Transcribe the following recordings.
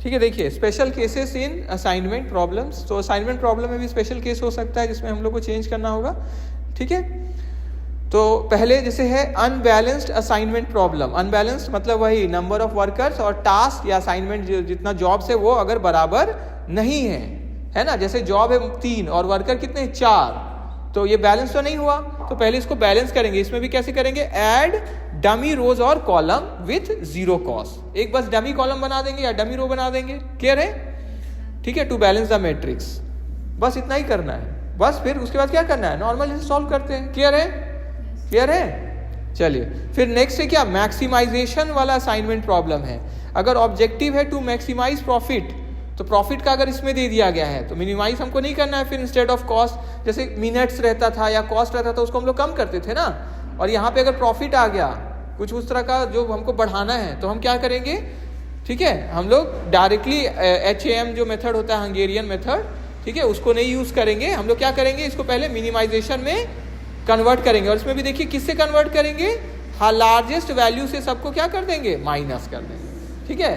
ठीक है, देखिए special cases in assignment problems. तो असाइनमेंट प्रॉब्लम में भी स्पेशल केस हो सकता है जिसमें हम लोग को चेंज करना होगा। ठीक है, तो पहले जैसे है अनबैलेंस्ड असाइनमेंट प्रॉब्लम। अनबैलेंस्ड मतलब वही नंबर ऑफ वर्कर्स और टास्क या असाइनमेंट जितना जॉब्स है वो अगर बराबर नहीं है ना। जैसे जॉब है 3 और वर्कर कितने 4, तो ये बैलेंस तो नहीं हुआ। तो पहले इसको बैलेंस करेंगे। इसमें भी कैसे करेंगे, ऐड डमी रोज और कॉलम विथ 0 कॉस्ट। एक बस डमी कॉलम बना देंगे या डमी रो बना देंगे, क्लियर है। ठीक है, टू बैलेंस द मैट्रिक्स, बस इतना ही करना है। बस फिर उसके बाद क्या करना है, नॉर्मल जैसे सॉल्व करते हैं। क्लियर है, क्लियर है। चलिए फिर नेक्स्ट है क्या, मैक्सिमाइजेशन वाला असाइनमेंट प्रॉब्लम है। अगर ऑब्जेक्टिव है टू मैक्सिमाइज प्रॉफिट, तो प्रॉफिट का अगर इसमें दे दिया गया है तो मिनिमाइज हमको नहीं करना है। फिर इंस्टेड ऑफ कॉस्ट, जैसे मिनट्स रहता था या कॉस्ट रहता था उसको हम लोग कम करते थे ना, और यहाँ पे अगर प्रॉफिट आ गया कुछ उस तरह का जो हमको बढ़ाना है तो हम क्या करेंगे, ठीक है, हम लोग डायरेक्टली HAM जो मेथड होता है हंगेरियन मेथड, ठीक है, उसको नहीं यूज करेंगे। हम लोग क्या करेंगे, इसको पहले मिनिमाइजेशन में कन्वर्ट करेंगे। और इसमें भी देखिए किससे कन्वर्ट करेंगे, हाँ लार्जेस्ट वैल्यू से सबको क्या कर देंगे, माइनस कर देंगे। ठीक है,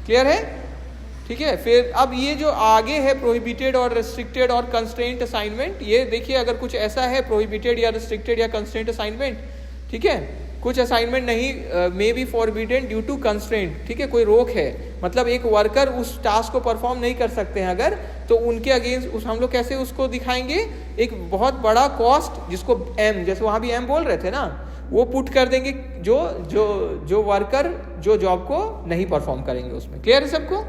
क्लियर है। ठीक है, फिर अब ये जो आगे है प्रोहिबिटेड और रेस्ट्रिक्टेड और कंस्ट्रेंट असाइनमेंट, ये देखिए अगर कुछ ऐसा है प्रोहिबिटेड या रेस्ट्रिक्टेड या कंस्ट्रेंट असाइनमेंट, ठीक है, कुछ असाइनमेंट नहीं may be forbidden due to constraint, ठीक है, कोई रोक है, मतलब एक वर्कर उस टास्क को परफॉर्म नहीं कर सकते हैं अगर, तो उनके अगेंस्ट हम लोग कैसे उसको दिखाएंगे, एक बहुत बड़ा कॉस्ट जिसको M, जैसे वहाँ भी M बोल रहे थे ना, वो पुट कर देंगे जो जो जो वर्कर जो जॉब को नहीं परफॉर्म करेंगे उसमें। क्लियर है सबको।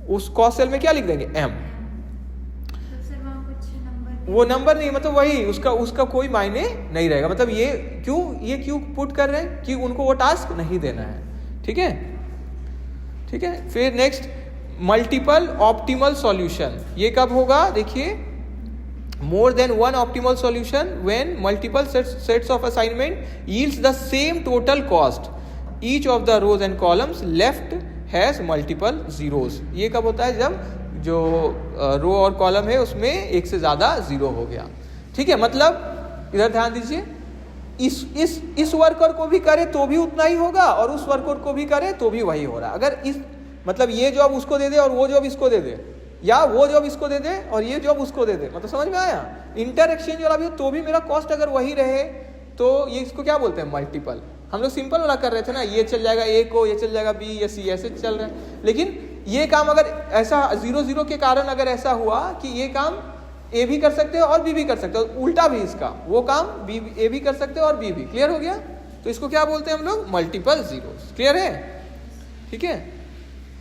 उस कॉस्ट सेल में क्या लिख देंगे, M। वो नंबर नहीं, मतलब वही उसका कोई मायने नहीं रहेगा। मतलब ये क्यों पुट कर रहे हैं कि उनको वो टास्क नहीं देना है। ठीक है, ठीक है। फिर नेक्स्ट मल्टीपल ऑप्टिमल सॉल्यूशन, ये कब होगा, देखिए more than one optimal solution when multiple sets of assignment yields the same total cost, each of the rows and columns left has multiple zeros. ये कब होता है, जब जो रो और कॉलम है उसमें एक से ज्यादा जीरो हो गया। ठीक है, मतलब इधर ध्यान दीजिए, इस वर्कर को भी करे तो भी उतना ही होगा और उस वर्कर को भी करे तो भी वही हो रहा है। अगर इस मतलब ये जॉब उसको दे दे और वो जॉब इसको दे दे, या वो जॉब इसको दे दे और ये जॉब उसको दे दे, मतलब समझ में आया, इंटर एक्सचेंज वाला भी तो भी मेरा कॉस्ट अगर वही रहे तो ये इसको क्या बोलते हैं, मल्टीपल। हम लोग सिंपल वाला कर रहे थे ना, ये चल जाएगा A को, ये चल जाएगा B या C, ऐसे चल रहा है। लेकिन ये काम अगर ऐसा 0-0 के कारण अगर ऐसा हुआ कि ये काम A भी कर सकते हो और B भी कर सकते हो, उल्टा भी इसका वो काम A भी कर सकते हो और B भी। क्लियर हो गया, तो इसको क्या बोलते हैं हम लोग, मल्टीपल जीरोस। क्लियर है, ठीक है।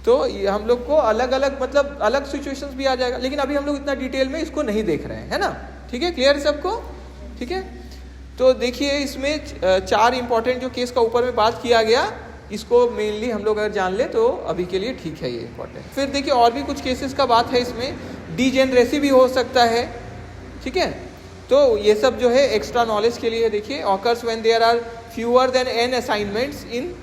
तो हम लोग को अलग अलग मतलब अलग सिचुएशंस भी आ जाएगा, लेकिन अभी हम लोग इतना डिटेल में इसको नहीं देख रहे हैं, है ना। ठीक है, क्लियर सबको, ठीक है। तो देखिए इसमें 4 इंपॉर्टेंट जो केस का ऊपर में बात किया गया, इसको मेनली हम लोग अगर जान ले तो अभी के लिए ठीक है, ये इंपॉर्टेंट। फिर देखिए और भी कुछ केसेस का बात है इसमें, डीजेनरेसी भी हो सकता है। ठीक है, तो ये सब जो है एक्स्ट्रा नॉलेज के लिए देखिए, occurs when there are fewer than n assignments in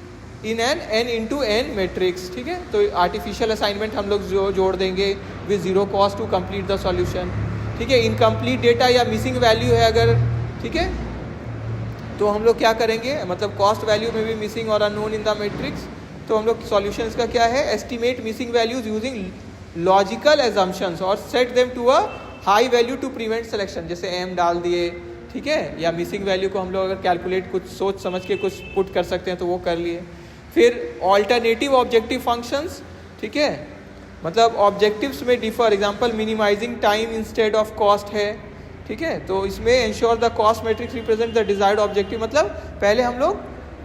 an n into n matrix. ठीक है, तो आर्टिफिशियल असाइनमेंट हम लोग जो जोड़ देंगे with 0 cost to complete the solution. ठीक है, इनकम्प्लीट डेटा या मिसिंग वैल्यू है अगर, ठीक है, तो हम लोग क्या करेंगे, मतलब कॉस्ट वैल्यू में भी मिसिंग और अननोन इन द मैट्रिक्स, तो हम लोग सॉल्यूशन इसका क्या है, estimate missing values using logical assumptions और set them to a high value to prevent selection. जैसे M डाल दिए, ठीक है, या मिसिंग वैल्यू को हम लोग अगर कैलकुलेट कुछ सोच समझ के कुछ पुट कर सकते हैं तो वो कर लिए। फिर ऑल्टरनेटिव ऑब्जेक्टिव फंक्शंस, ठीक है, मतलब ऑब्जेक्टिव्स में differ, example minimising time instead of cost है। ठीक है, तो इसमें ensure the cost matrix represent the desired objective, मतलब पहले हम लोग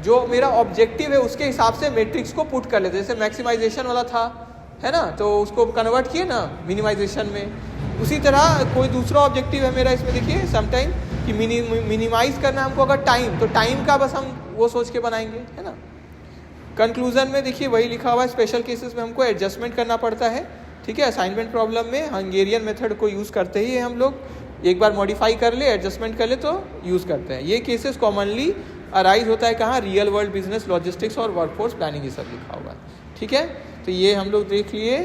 जो मेरा ऑब्जेक्टिव है उसके हिसाब से मैट्रिक्स को पुट कर लेते, जैसे मैक्सिमाइजेशन वाला था, है ना, तो उसको कन्वर्ट किए ना मिनिमाइजेशन में। उसी तरह कोई दूसरा ऑब्जेक्टिव है मेरा इसमें, देखिए समटाइम कि मिनिमाइज करना हमको अगर टाइम, तो टाइम का बस हम वो सोच के बनाएंगे, है ना। कंक्लूजन में देखिए वही लिखा हुआ है, स्पेशल केसेस में हमको एडजस्टमेंट करना पड़ता है। ठीक है, असाइनमेंट प्रॉब्लम में हंगेरियन मेथड को यूज़ करते ही हम लोग एक बार मॉडिफाई कर ले, एडजस्टमेंट कर ले तो यूज़ करते हैं। ये केसेस कॉमनली अराइज होता है कहाँ, रियल वर्ल्ड बिजनेस, लॉजिस्टिक्स और वर्कफोर्स प्लानिंग, ये सब लिखा हुआ है। ठीक है, तो ये हम लोग देख लिए।